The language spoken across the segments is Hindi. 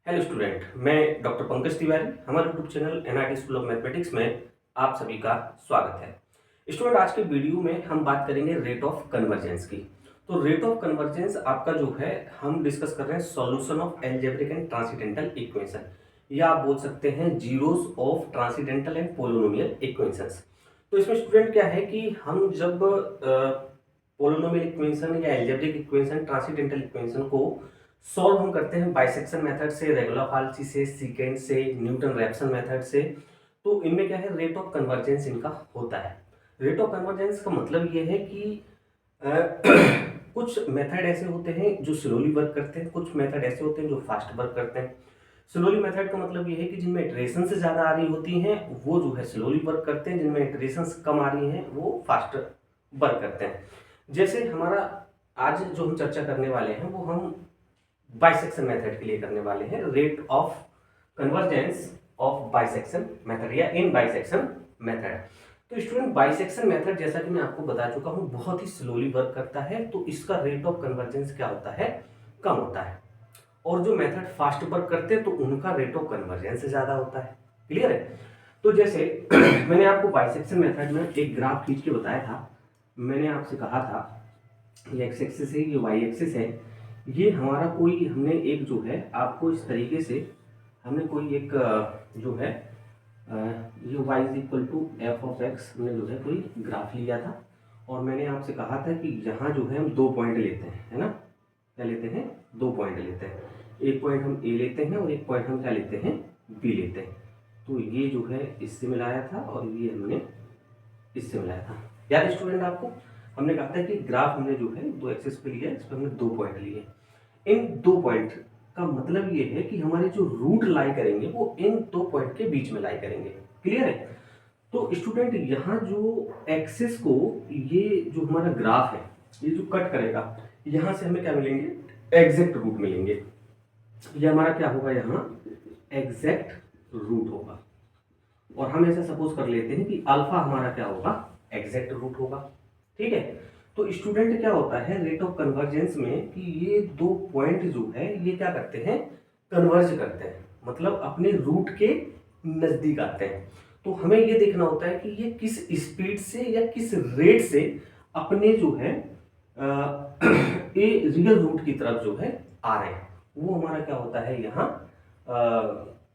हेलो स्टूडेंट, मैं डॉक्टर पंकज तिवारी। हमारे YouTube channel NRT school of mathematics में आप सभी का स्वागत है। स्टूडेंट, आज के वीडियो में हम बात करेंगे रेट ऑफ कन्वर्जेंस की। तो रेट ऑफ कन्वर्जेंस आपका जो है, हम डिस्कस कर रहे हैं solution of algebraic and transcendental equation, या आप बोल सकते हैं zeros of transcendental and polynomial equations. तो इसमें स्टूडेंट क्या है कि हम जब पोलिनोमियल इक्वेशन या अलजेब्रिक इक्वेशन, ट्रांसेंडेंटल इक्वेशन को सॉल्व हम करते हैं बाइसेक्शन मेथड से, रेगुलर फाल्सी से, सीकेंड से, न्यूटन रैप्सन मेथड से। तो इनमें क्या है, रेट ऑफ कन्वर्जेंस इनका होता है। रेट ऑफ कन्वर्जेंस का मतलब ये है कि कुछ मेथड ऐसे होते हैं जो स्लोली वर्क करते हैं, कुछ मेथड ऐसे होते हैं जो फास्ट वर्क करते हैं। स्लोली मेथड का मतलब ये है कि जिनमें इटरेशन से ज़्यादा आ रही होती हैं वो जो है स्लोली वर्क करते हैं, जिनमें इटरेशन कम आ रही हैं वो फास्ट वर्क करते हैं। जैसे हमारा आज जो हम चर्चा करने वाले हैं वो हम बाइसेक्शन मेथड के लिए करने वाले हैं, rate of convergence of bisection method या इन बाइसेक्शन मेथड। तो स्टूडेंट, बाइसेक्शन मेथड जैसा कि मैं आपको बता चुका हूं बहुत ही स्लोली वर्क करता है, तो इसका रेट ऑफ कन्वर्जेंस क्या होता है, कम होता है। और जो मेथड फास्ट वर्क करते हैं तो उनका रेट ऑफ कन्वर्जेंस ज्यादा होता है। क्लियर है? तो जैसे मैंने आपको बाइसेक्शन मेथड में एक ग्राफ खींच के बताया था। मैंने आपसे कहा था ये एक्स एक्सिस है, ये वाई एक्सिस है। ये हमारा कोई, हमने एक जो है आपको इस तरीके से हमने कोई एक जो है ये y is equal to f of x, हमने जो है कोई ग्राफ लिया था। और मैंने आपसे कहा था कि यहाँ जो है हम 2 पॉइंट लेते हैं, है ना। क्या लेते हैं? 2 पॉइंट लेते हैं। एक पॉइंट हम ए लेते हैं और एक पॉइंट हम क्या लेते हैं, बी लेते हैं। तो ये जो है इससे मिलाया था और ये हमने इससे मिलाया था। याद स्टूडेंट आपको, हमने कहा था कि ग्राफ हमने जो है 2 एक्सिस पे लिया, इस पर हमने 2 पॉइंट लिए। इन 2 पॉइंट का मतलब ये है कि हमारे जो रूट लाई करेंगे वो इन 2 पॉइंट के बीच में लाई करेंगे। क्लियर है? तो स्टूडेंट, यहाँ जो एक्सिस को, ये जो हमारा ग्राफ है ये जो कट करेगा, यहाँ से हमें क्या मिलेंगे, एग्जैक्ट रूट मिलेंगे। ये हमारा क्या होगा, यहाँ एग्जैक्ट रूट होगा। और हम ऐसा सपोज कर लेते हैं कि अल्फा हमारा क्या होगा, एग्जैक्ट रूट होगा। ठीक है? तो स्टूडेंट, क्या होता है रेट ऑफ कन्वर्जेंस में कि ये 2 पॉइंट जो है ये क्या करते हैं, कन्वर्ज करते हैं, मतलब अपने रूट के नजदीक आते हैं। तो हमें ये देखना होता है कि ये किस स्पीड से या किस रेट से अपने जो है ए रियल रूट की तरफ जो है आ रहे हैं, वो हमारा क्या होता है, यहाँ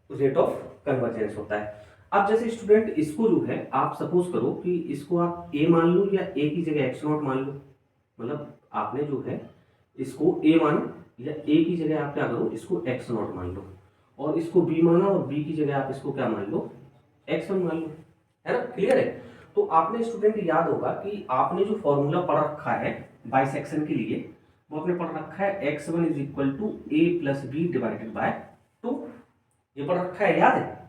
रेट ऑफ कन्वर्जेंस होता है। अब जैसे स्टूडेंट, इसको जो है आप सपोज करो कि इसको आप ए मान लो या ए की जगह एक्स नॉट मान लो। मतलब आपने जो है इसको ए माना या ए की जगह आप क्या करो, इसको एक्स नॉट मान लो। और इसको बी माना और बी की जगह आप इसको क्या मान लो, एक्स वन मान लो। है ना? क्लियर है? तो आपने स्टूडेंट याद होगा कि आपने जो फॉर्मूला पढ़ रखा है बाइसेक्शन के लिए, वो आपने पढ़ रखा है x one is equal to a plus b divided by 2। ये पढ़ रखा है, याद है?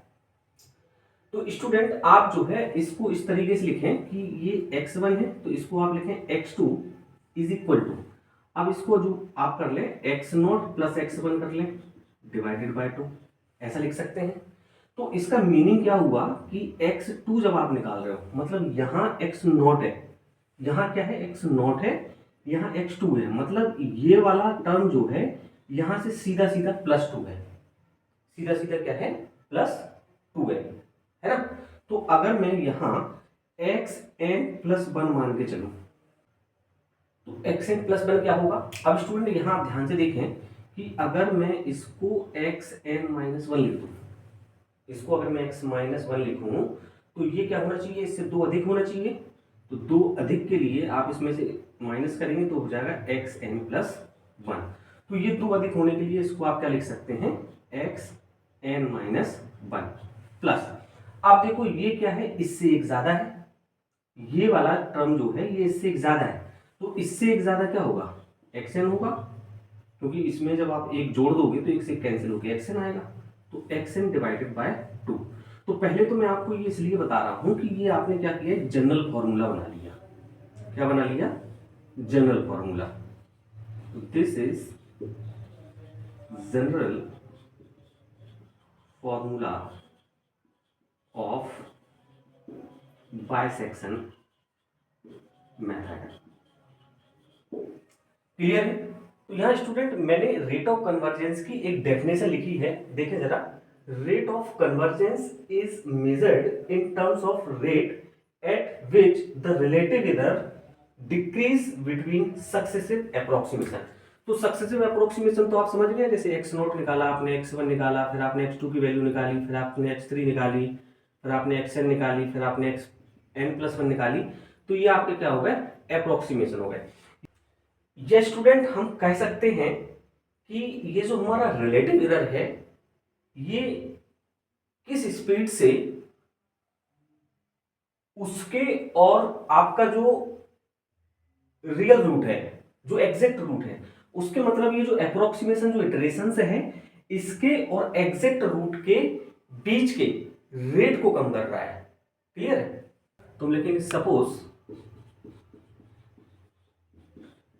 तो स्टूडेंट, आप जो है इसको इस तरीके से लिखें कि ये x1 है तो इसको आप लिखें x2 इज इक्वल टू, अब इसको जो आप कर लें x0 प्लस x1 कर लें डिवाइडेड बाय 2, ऐसा लिख सकते हैं। तो इसका मीनिंग क्या हुआ कि x2 जब आप निकाल रहे हो, मतलब यहाँ x0 है, यहाँ क्या है, x0 है, यहाँ x2 है, मतलब ये वाला टर्म जो है यहाँ से सीधा सीधा +2 है, सीधा सीधा क्या है, +2 है ना। तो अगर मैं यहां xn+1 मान के चलूं तो xn+1 क्या होगा। अब स्टूडेंट यहां आप ध्यान से देखें कि अगर मैं इसको xn-1 लिख दूं, इसको अगर मैं x-1 लिखूं तो ये क्या होना चाहिए, इससे 2 अधिक होना चाहिए। तो 2 अधिक के लिए आप इसमें से माइनस करेंगे तो हो जाएगा xn+1। तो ये 2 अधिक होने के लिए इसको आप क्या लिख सकते हैं, xn-1 प्लस। आप देखो ये क्या है, इससे एक ज्यादा है, ये वाला टर्म जो है ये इससे एक ज्यादा है, तो इससे एक ज्यादा क्या होगा, xn होगा, क्योंकि इसमें जब आप एक जोड़ दोगे तो एक से कैंसिल होकर xn आएगा। तो xn डिवाइडेड बाय 2। तो पहले तो मैं आपको ये इसलिए बता रहा हूं कि ये आपने क्या किया, जनरल फॉर्मूला बना लिया। क्या बना लिया, general formula. This is general formula of bisection method. Clear है? तो यहाँ स्टूडेंट मैंने रेट ऑफ कन्वर्जेंस की एक डेफिनेशन लिखी है, देखें जरा। Rate of convergence is measured in terms of rate at which the relative error decrease between successive approximation. तो सक्सेसिव अप्रोक्सीमेशन तो आप समझ गए, जैसे एक्स नोट निकाला आपने, एक्स वन निकाला, फिर आपने एक्स टू की वैल्यू निकाली, फिर आपने एक्स थ्री निकाली, फिर आपने एक्स एन निकाली, फिर आपने एक्स एन प्लस वन निकाली। तो ये आपके क्या हो गए, अप्रोक्सीमेशन हो गए। ये स्टूडेंट हम कह सकते हैं कि ये जो हमारा रिलेटिव एरर है, ये किस स्पीड से उसके और आपका जो रियल रूट है, जो एग्जैक्ट रूट है, उसके मतलब ये जो अप्रोक्सीमेशन जो इटरेशन से है, इसके और एग्जैक्ट रूट के बीच के रेट को कम कर रहा है। क्लियर है? तो हम लिखेंगे suppose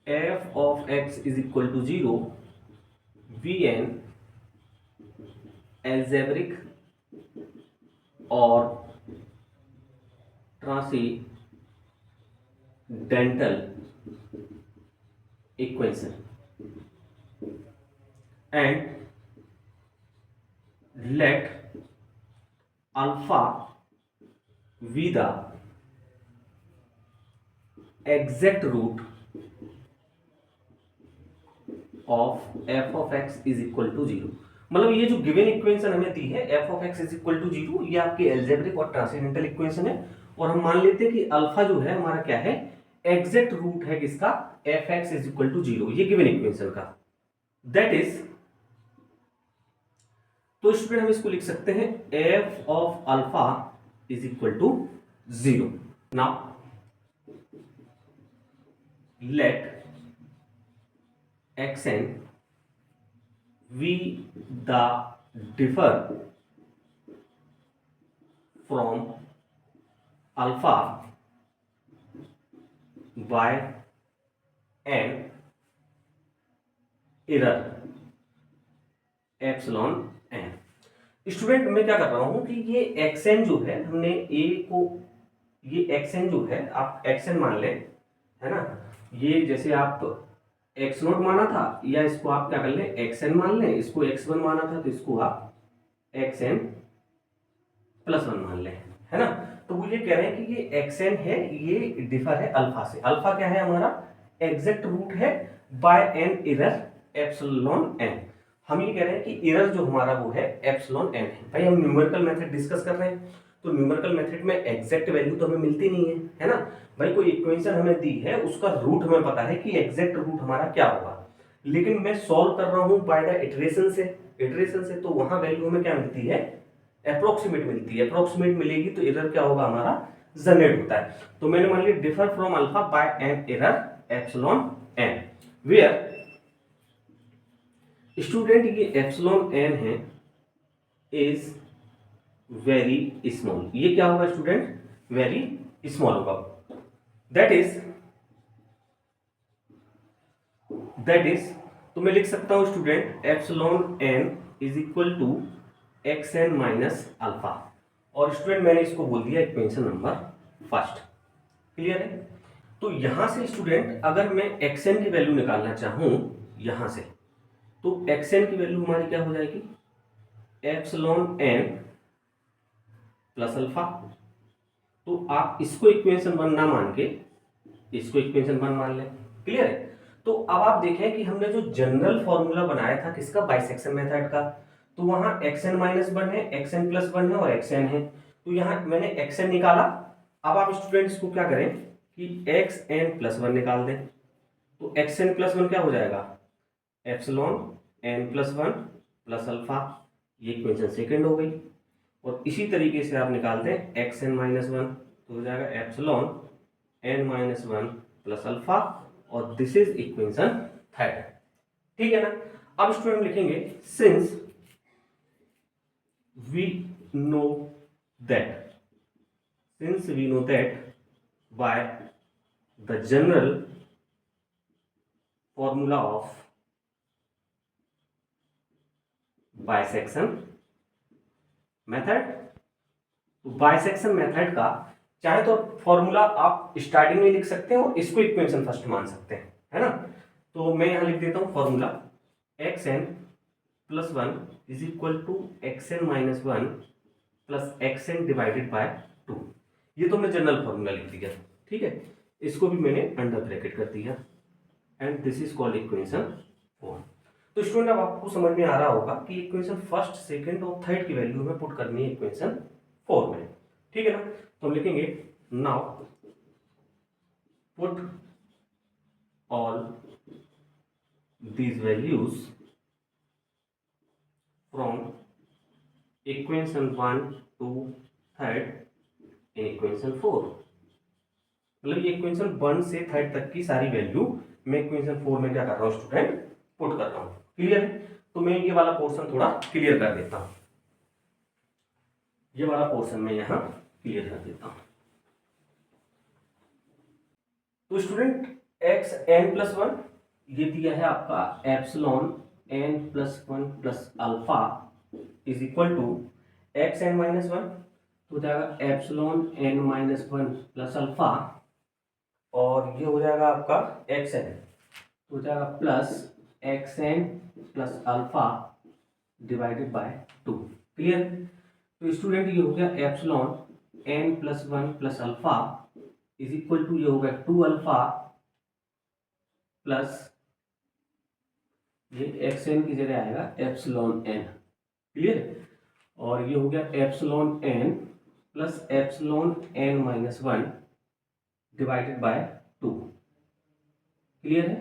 f of x is equal to 0, Vn algebraic और transcendental equation and let alpha be the exact root of f of x is equal to 0। मतलब ये जो गिवन इक्वेशन हमें दी है f of x is equal to 0, ये आपकी एल्जेब्रिक और ट्रांसेंडेंटल इक्वेशन है, और हम मान लेते हैं कि अल्फा जो है हमारा क्या है, एग्जैक्ट रूट है किसका, f x is equal to 0, ये गिवन इक्वेशन का। दैट इज, तो स्टूडेंट हम इसको लिख सकते हैं f of alpha is equal to 0। Now let xn we the differ from alpha by n error epsilon n। Student मैं क्या कर रहा हूं कि ये xn जो है, हमने a को, ये xn जो है आप xn मान लें, है ना, ये जैसे आप एक्स नोट माना था, या इसको आप क्या कर लें, एक्स एन मान लें, इसको एक्स वन माना था तो इसको आप एक्स एन प्लस वन मान लें, है ना। तो वो ये कह रहे हैं कि ये एक्स एन है, ये डिफर है अल्फा से। अल्फा क्या है हमारा, एग्जैक्ट रूट है by an error epsilon n. हम ये कह रहे हैं कि एरर जो हमारा वो है एप्सिलॉन एन है। भाई हम न्यूमेरिकल मेथड डिस्कस कर रहे हैं, तो न्यूमेरिकल मेथड में एग्जैक्ट वैल्यू तो हमें मिलती नहीं है ना। भाई कोई इक्वेशन हमें दी है, उसका रूट हमें पता है कि एग्जैक्ट रूट हमारा क्या होगा, लेकिन मैं सॉल्व कर रहा हूं बाय द इटरेशन से, तो वहां वैल्यू हमें क्या मिलती है, अप्रोक्सीमेट मिलती है। अप्रोक्सीमेट मिलेगी तो एरर क्या होगा हमारा, जनरेट होता है। तो मैंने मान लिया differ from alpha by an error epsilon n, where student ये एप्सिलॉन एन है इज वेरी स्मॉल। ये क्या होगा स्टूडेंट, वेरी स्मॉल होगा। दैट इज तो मैं लिख सकता हूं student epsilon n is equal to x n minus alpha, और स्टूडेंट मैंने इसको बोल दिया इक्वेशन नंबर फर्स्ट। क्लियर है? तो यहां से स्टूडेंट अगर मैं एक्स एन की वैल्यू निकालना चाहूं यहां से, तो एक्स एन की वैल्यू हमारी क्या हो जाएगी, एप्सिलॉन एन प्लस अल्फा। तो आप इसको इक्वेशन वन ना मान के इसको इक्वेशन वन मान लें। क्लियर है? तो अब आप देखें कि हमने जो जनरल फॉर्मूला बनाया था किसका, बाइसेक्शन मेथड का, तो वहां एक्सएन माइनस वन है, एक्सएन प्लस वन है और एक्सएन है। तो यहां मैंने एक्सएन निकाला। अब आप स्टूडेंट्स को क्या करें कि एक्सएन प्लस वन निकाल दें, तो एक्सएन प्लस वन क्या हो जाएगा, epsilon n plus one plus alpha, ये इक्वेशन सेकेंड हो गई। और इसी तरीके से आप निकालते हैं एक्स एन माइनस वन, तो हो जाएगा epsilon n minus one plus alpha, और दिस इज इक्वेशन थर्ड। ठीक है ना। अब स्टूडेंट लिखेंगे since we know that by the general formula of bisection method. तो बाइसेक्शन मेथड का चाहे तो फॉर्मूला आप स्टार्टिंग में लिख सकते हैं और इसको इक्वेशन फर्स्ट मान सकते हैं, है ना। तो मैं यहाँ लिख देता हूँ formula xn plus 1 is equal to xn minus 1 plus xn divided by 2। ये तो मैं जनरल फॉर्मूला लिख दिया, ठीक है। इसको भी मैंने अंडर ब्रैकेट कर दिया and this is called equation 4। तो स्टूडेंट अब आपको समझ में आ रहा होगा कि इक्वेशन फर्स्ट, सेकंड और थर्ड की वैल्यू हमें पुट करनी है इक्वेशन 4 में, ठीक है ना। तो हम लिखेंगे now put all these values from equation 1 to 3rd in equation 4। मतलब ये इक्वेशन 1 से 3rd तक की सारी वैल्यू मैं इक्वेशन 4 में क्या कर रहा हूँ स्टूडेंट, पुट कर रहा हूँ। क्लियर है? तो मैं ये वाला पोर्शन थोड़ा क्लियर कर देता हूँ, ये वाला पोर्शन मैं यहाँ क्लियर कर देता हूँ। तो स्टूडेंट एक्स एन प्लस 1 ये दिया है आपका epsilon n plus 1 plus alpha is equal to x n minus 1, तो हो जाएगा epsilon n minus 1 plus alpha, और ये हो जाएगा आपका एक्स एन, तो हो जाएगा plus x n plus alpha divided by 2। Clear? तो स्टूडेंट ये हो गया epsilon n plus 1 plus alpha is equal to ये हो गया 2 अल्फा प्लस ये एक्स एन की जगह आएगा एप्सिलॉन एन। क्लियर? और ये हो गया epsilon n plus epsilon n minus 1 divided by 2। Clear है?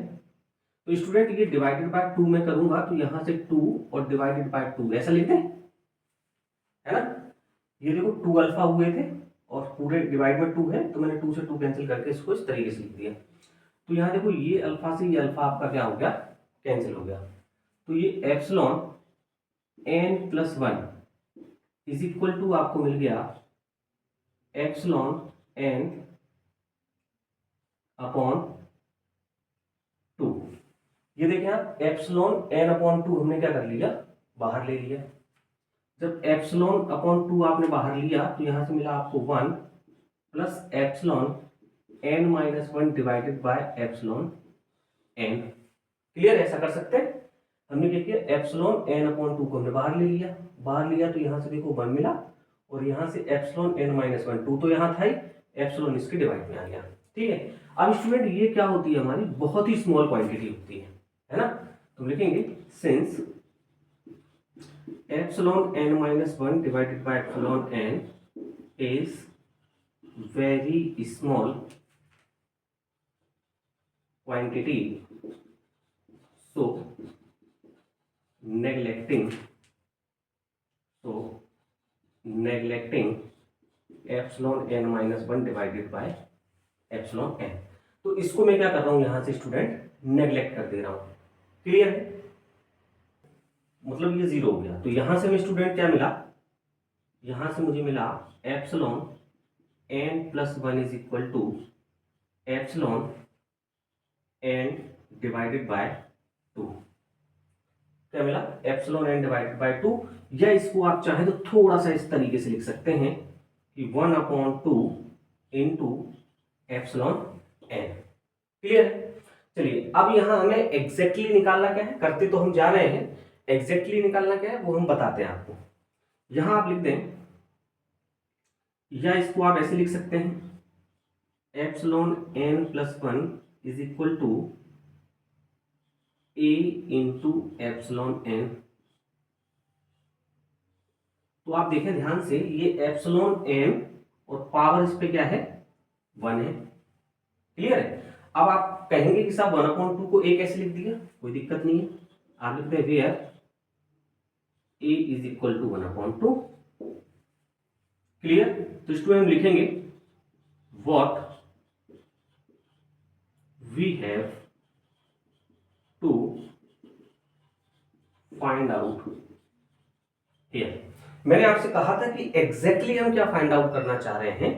तो स्टूडेंट ये डिवाइडेड बाय 2 में करूंगा तो यहां से 2 और डिवाइडेड बाय 2 ऐसा लिखते हैं, है ना। ये देखो 2 अल्फा हुए थे और पूरे डिवाइड में 2 है, तो मैंने 2 से 2 कैंसिल करके इसको इस तरीके से लिख दिया। तो यहाँ देखो ये अल्फा से ये अल्फा आपका क्या हो गया, कैंसिल हो गया। तो ये epsilon n plus 1 is equal to आपको मिल गया एप्सिलॉन एन अपॉन 2। ये देखें आप, एप्सिलॉन एन अपॉन 2 हमने क्या कर लिया, बाहर ले लिया। जब एप्सिलॉन अपॉन 2 आपने बाहर लिया तो यहां से मिला आपको 1 plus epsilon n minus 1 divided by epsilon n. Clear? ऐसा कर सकते हैं। हमने क्या किया, एप्सिलॉन एन अपॉन 2 को हमने बाहर ले लिया, बाहर लिया तो यहां से देखो 1 मिला, और यहां से एप्सिलॉन एन माइनस 1, 2 तो यहां था ही, एप्सिलॉन इसके डिवाइड में आ गया। ठीक है। अब स्टूडेंट ये क्या होती है, हमारी बहुत ही स्मॉल क्वांटिटी होती है ना। तो लिखेंगे since epsilon n minus 1 divided by epsilon n is very small quantity, so neglecting epsilon n minus 1 divided by epsilon n। तो इसको मैं क्या कर रहा हूं, यहां से स्टूडेंट नेग्लेक्ट कर दे रहा हूं। क्लियर है? मतलब ये 0 हो गया। तो यहां से मैं स्टूडेंट क्या मिला, यहां से मुझे मिला epsilon n plus 1 is equal to epsilon n divided by 2। क्या मिला, एप्सिलॉन n डिवाइडेड बाय 2, या इसको आप चाहें तो थोड़ा सा इस तरीके से लिख सकते हैं कि 1 upon 2 into epsilon n। Clear है? चलिए अब यहां हमें एग्जैक्टली निकालना क्या है, करते तो हम जा रहे हैं, एग्जैक्टली निकालना क्या है वो हम बताते हैं आपको। यहां आप लिख दें, या इसको आप ऐसे लिख सकते हैं epsilon n plus 1 is equal to a into epsilon n। तो आप देखें ध्यान से, ये एप्सिलॉन n और पावर इस पे क्या है, 1 है। क्लियर है? अब आप कहेंगे कि साहब 1/2 को a कैसे लिख दिया, कोई दिक्कत नहीं है, आप लिखते हैं where a is equal to 1/2। Clear? तो इसको हम लिखेंगे what we have to find out here. मैंने आपसे कहा था कि एग्जैक्टली हम क्या फाइंड आउट करना चाह रहे हैं।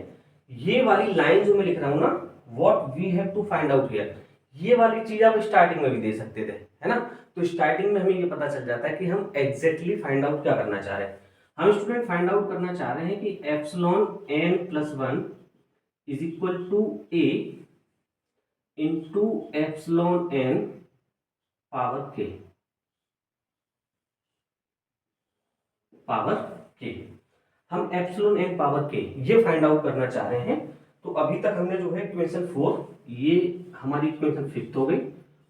ये वाली लाइन जो मैं लिख रहा हूं ना, what we have to find out here, ये वाली चीज आप स्टार्टिंग में भी दे सकते थे, है ना। तो स्टार्टिंग में हमें ये पता चल जाता है कि हम एग्जैक्टली फाइंड आउट क्या करना चाह रहे हैं। हम स्टूडेंट फाइंड आउट करना चाह रहे हैं कि epsilon n plus 1 is equal to a into epsilon n power के हम एप्सिलॉन एन पावर के ये फाइंड आउट करना चाह रहे हैं। तो अभी तक हमने जो है इक्वेशन 4, ये हमारी इक्वेशन 5 हो गई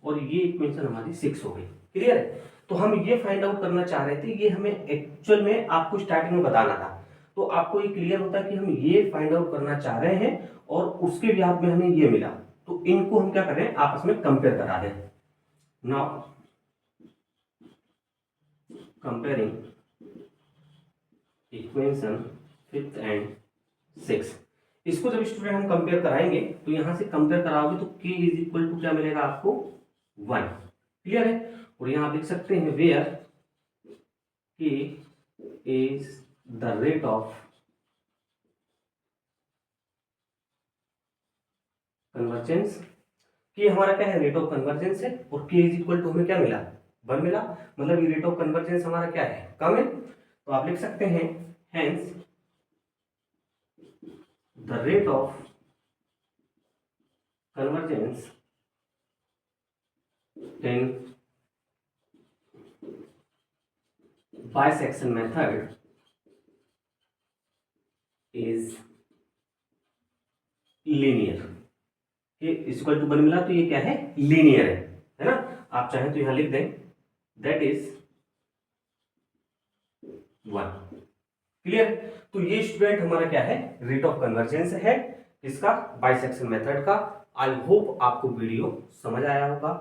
और ये इक्वेशन हमारी 6 हो गई। क्लियर है? तो हम ये फाइंड आउट करना चाह रहे थे, ये हमें एक्चुअल में आपको स्टार्टिंग में बताना था। तो आपको ये क्लियर होता है कि हम ये फाइंड आउट करना चाह रहे हैं और उसके ब्याह में हमें ये मिला, तो इनको हम क्या करें, आपस में कंपेयर करा दें। Now comparing equation 5th and 6th, इसको जब स्टूडेंट हम कंपेयर कराएंगे तो यहां से कंपेयर कराओगे तो k इज इक्वल टू क्या मिलेगा आपको 1। क्लियर है? और यहां आप लिख सकते हैं where k is the rate of convergence. k हमारा क्या है, रेट ऑफ कन्वर्जेंस है, और k इज इक्वल टू हमें क्या मिला, 1 मिला। मतलब ये रेट ऑफ कन्वर्जेंस हमारा क्या है, कम है। तो आप लिख सकते हैं hence the rate of convergence in bisection method is linear। ये इक्वल टू 1 मिला तो ये क्या है, लीनियर है ना। आप चाहें तो यहां लिख दें दैट इज 1। क्लियर? तो ये स्टूडेंट हमारा क्या है, रेट ऑफ कन्वर्जेंस है इसका, बाइसेक्शन मेथड का। आई होप आपको वीडियो समझ आया होगा,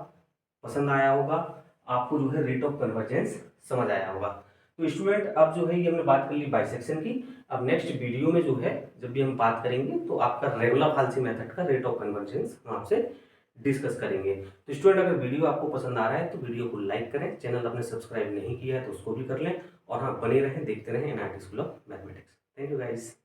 पसंद आया होगा, आपको जो है रेट ऑफ कन्वर्जेंस समझ आया होगा। तो स्टूडेंट अब जो है ये हमने बात कर ली बाइसेक्शन की। अब नेक्स्ट वीडियो में जो है जब भी हम बात करेंगे तो आपका रेगुलर फाल्सी मेथड का रेट ऑफ कन्वर्जेंस हम आपसे डिस्कस करेंगे। तो स्टूडेंट अगर वीडियो आपको पसंद आ रहा है तो वीडियो को लाइक करें, चैनल आपने सब्सक्राइब नहीं किया है तो उसको भी कर लें, और हाँ बने रहें, देखते रहें NIT school of mathematics. Thank you guys.